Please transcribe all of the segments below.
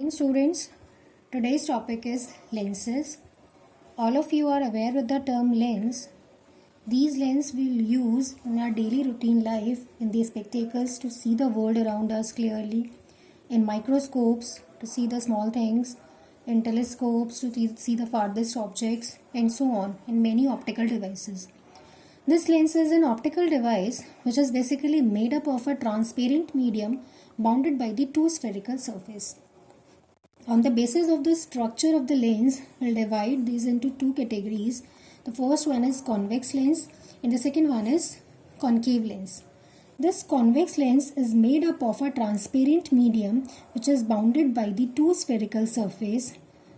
morning, students. Today's topic is lenses. All of you are aware with the term lens. These lenses we'll use in our daily routine life in the spectacles to see the world around us clearly, in microscopes to see the small things, in telescopes to see the farthest objects, and so on, in many optical devices. This lens is an optical device which is basically made up of a transparent medium bounded by the two spherical surface. On the basis of the structure of the lens, we'll divide these into two categories. The first one is convex lens and the second one is concave lens. This convex lens is made up of a transparent medium which is bounded by the two spherical surface,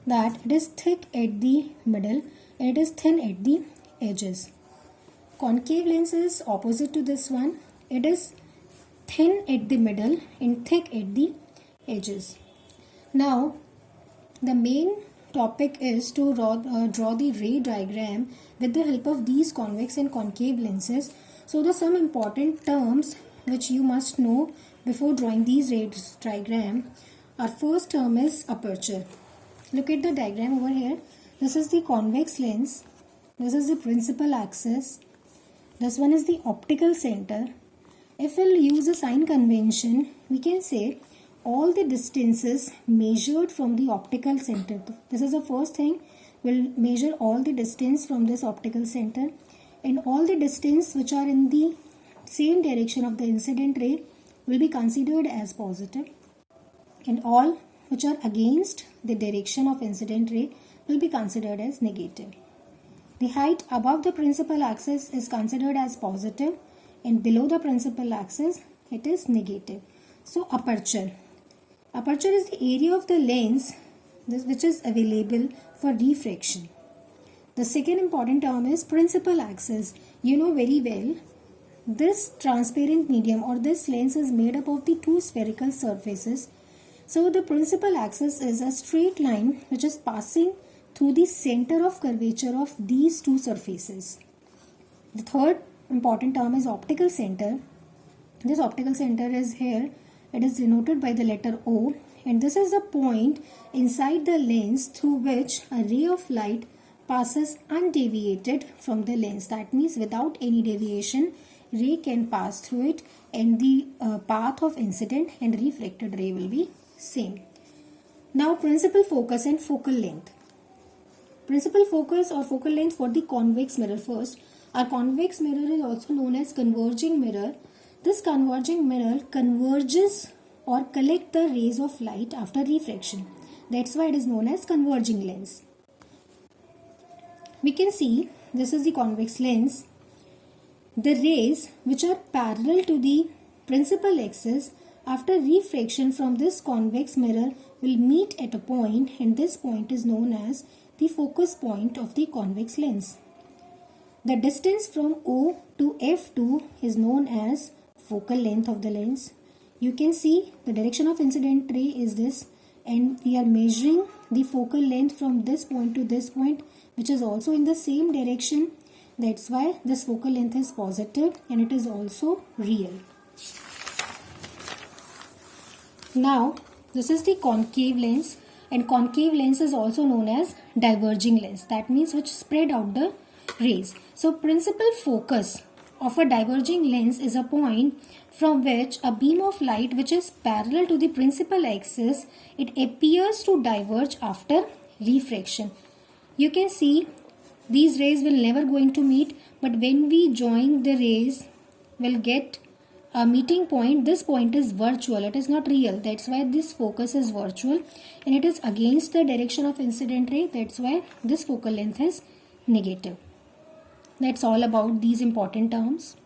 that it is thick at the middle and it is thin at the edges. Concave lens is opposite to this one. It is thin at the middle and thick at the edges. Now, the main topic is to draw the ray diagram with the help of these convex and concave lenses. So, there are some important terms which you must know before drawing these ray diagram. Our first term is aperture. Look at the diagram over here. This is the convex lens. This is the principal axis. This one is the optical center. If we'll use a sign convention, we can say all the distances measured from the optical center. This is the first thing. We'll measure all the distance from this optical center, and all the distance which are in the same direction of the incident ray will be considered as positive, and all which are against the direction of incident ray will be considered as negative. The height above the principal axis is considered as positive and below the principal axis it is negative. So aperture. Aperture is the area of the lens which is available for refraction. The second important term is principal axis. You know very well, this transparent medium or this lens is made up of the two spherical surfaces. So the principal axis is a straight line which is passing through the center of curvature of these two surfaces. The third important term is optical center. This optical center is here. It is denoted by the letter O, and this is the point inside the lens through which a ray of light passes undeviated from the lens. That means without any deviation, ray can pass through it, and the path of incident and reflected ray will be same. Now, principal focus and focal length. Principal focus or focal length for the convex mirror first. Our convex mirror is also known as converging mirror. This converging mirror converges or collect the rays of light after refraction. That's why it is known as converging lens. We can see this is the convex lens. The rays which are parallel to the principal axis after refraction from this convex mirror will meet at a point, and this point is known as the focus point of the convex lens. The distance from O to F2 is known as focal length of the lens. You can see the direction of incident ray is this, and we are measuring the focal length from this point to this point, which is also in the same direction. That's why this focal length is positive and it is also real. Now, this is the concave lens, and concave lens is also known as diverging lens. That means which spread out the rays. So, principal focus of a diverging lens is a point from which a beam of light which is parallel to the principal axis, it appears to diverge after refraction. You can see these rays will never going to meet, but when we join the rays, we'll get a meeting point. This point is virtual, it is not real. That's why this focus is virtual, and it is against the direction of incident ray. That's why this focal length is negative. That's all about these important terms.